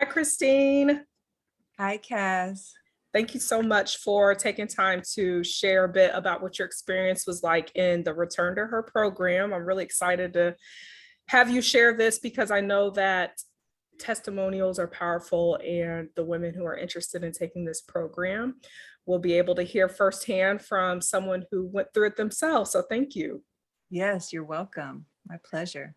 Hi, Christine. Hi, Cass. Thank you so much for taking time to share a bit about what your experience was like in the Return to Her program. I'm really excited to have you share this because I know that testimonials are powerful, and the women who are interested in taking this program will be able to hear firsthand from someone who went through it themselves. So, thank you. Yes, you're welcome. My pleasure.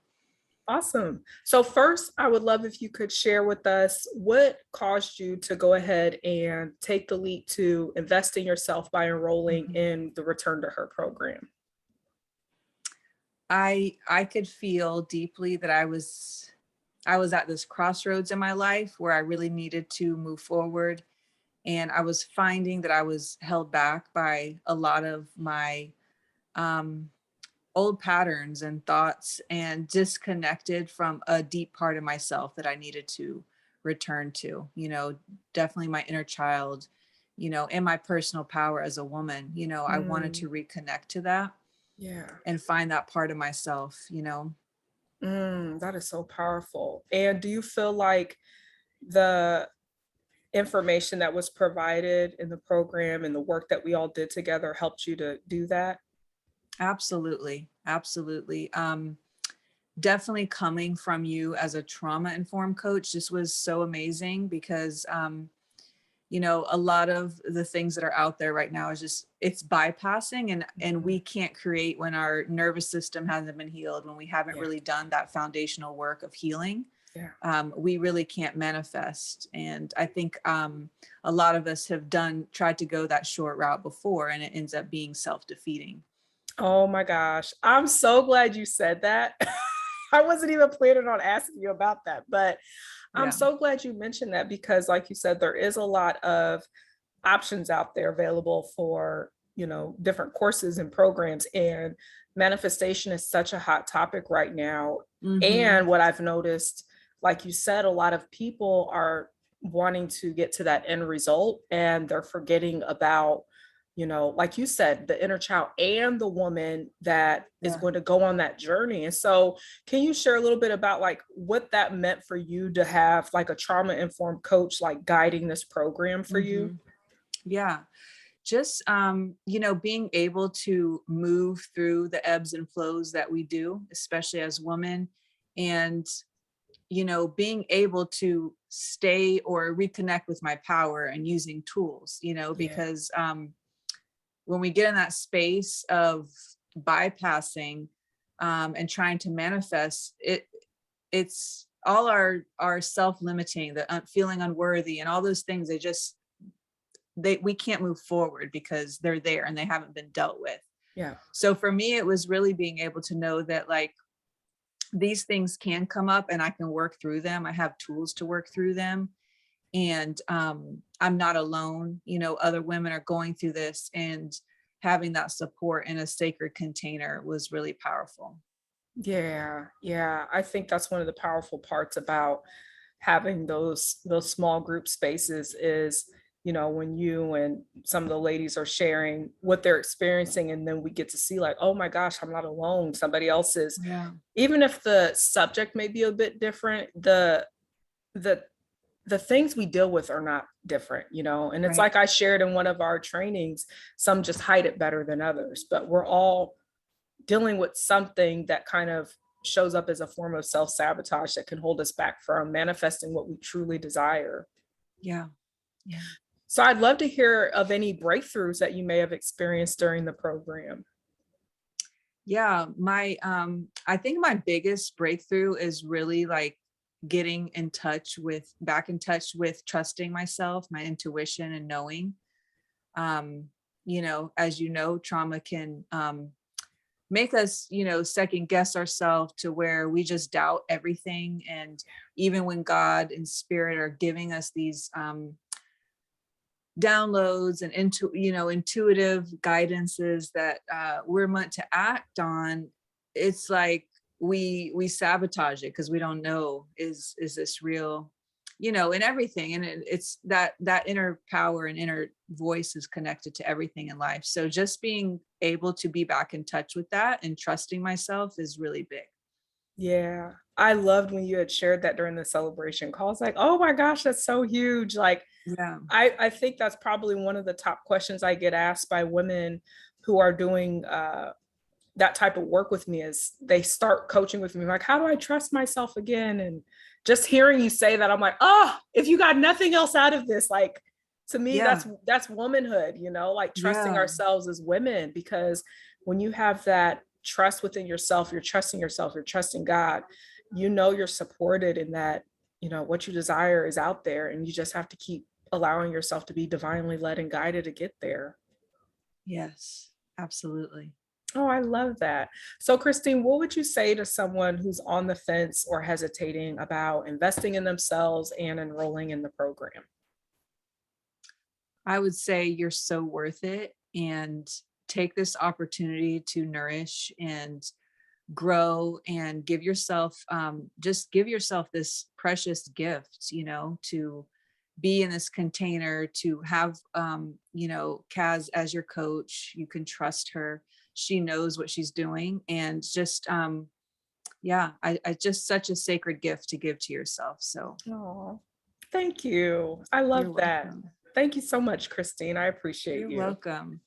Awesome. So first, I would love if you could share with us what caused you to go ahead and take the leap to invest in yourself by enrolling Mhm. in the Return to Her program. I could feel deeply that I was at this crossroads in my life where I really needed to move forward, and I was finding that I was held back by a lot of my um old patterns and thoughts and disconnected from a deep part of myself that I needed to return to, definitely my inner child, and my personal power as a woman. I wanted Mm, to reconnect to that yeah. and find that part of myself. That is so powerful. And do you feel like the information that was provided in the program and the work that we all did together helped you to do that? Absolutely. Absolutely. Definitely coming from you as a trauma informed coach, this was so amazing because a lot of the things that are out there right now is just it's bypassing, and Mhm. we can't create when our nervous system hasn't been healed, when we haven't Yeah, really done that foundational work of healing. yeah. We really can't manifest, and I think a lot of us have tried to go that short route before, and it ends up being self-defeating. Oh my gosh. I'm so glad you said that. I wasn't even planning on asking you about that, but I'm Yeah. so glad you mentioned that because, like you said, there is a lot of options out there available for, different courses and programs. And manifestation is such a hot topic right now. Mm-hmm. And what I've noticed, like you said, a lot of people are wanting to get to that end result and they're forgetting about, like you said, the inner child and the woman that is Yeah. going to go on that journey. And so, can you share a little bit about like what that meant for you to have like a trauma informed coach like guiding this program for you? Mm-hmm. Yeah. Just being able to move through the ebbs and flows that we do, especially as women, and being able to stay or reconnect with my power and using tools, Yeah. because when we get in that space of bypassing and trying to manifest it's all our self-limiting, the feeling unworthy and all those things. We can't move forward because they're there and they haven't been dealt with. Yeah. So for me, it was really being able to know that, like, these things can come up and I can work through them. I have tools to work through them. And I'm not alone. Other women are going through this, and having that support in a sacred container was really powerful. Yeah, yeah. I think that's one of the powerful parts about having those small group spaces is, when you and some of the ladies are sharing what they're experiencing, and then we get to see like, oh my gosh, I'm not alone. Somebody else is, Yeah. even if the subject may be a bit different, the the things we deal with are not different, and it's Right. like I shared in one of our trainings, some just hide it better than others, but we're all dealing with something that kind of shows up as a form of self-sabotage that can hold us back from manifesting what we truly desire. Yeah. Yeah. So I'd love to hear of any breakthroughs that you may have experienced during the program. Yeah. I think my biggest breakthrough is really like getting back in touch with trusting myself, my intuition, and knowing. Um, as trauma can make us, second guess ourselves to where we just doubt everything. And even when God and spirit are giving us these downloads and intuitive guidances that we're meant to act on, it's like we sabotage it because we don't know, is this real, and everything. And it's that inner power and inner voice is connected to everything in life. So just being able to be back in touch with that and trusting myself is really big. Yeah. I loved when you had shared that during the celebration call. I was like, oh my gosh, that's so huge. Like, Yeah. I think that's probably one of the top questions I get asked by women who are doing that type of work with me, is they start coaching with me like, how do I trust myself again? And just hearing you say that, I'm like, oh, if you got nothing else out of this, like, to me, Yeah. that's womanhood, you know, like trusting Yeah. ourselves as women. Because when you have that trust within yourself, you're trusting yourself, you're trusting God, you know, you're supported in that, you know, what you desire is out there, and you just have to keep allowing yourself to be divinely led and guided to get there. Yes, absolutely. Oh, I love that. So, Christine, what would you say to someone who's on the fence or hesitating about investing in themselves and enrolling in the program? I would say you're so worth it, and take this opportunity to nourish and grow and give yourself, just give yourself this precious gift, you know, to be in this container, to have, you know, Kaz as your coach. You can trust her. She knows what she's doing. And just, yeah, I just such a sacred gift to give to yourself. So Oh, thank you. I you're love that. welcome. Thank you so much, Christine. I appreciate You're you. welcome.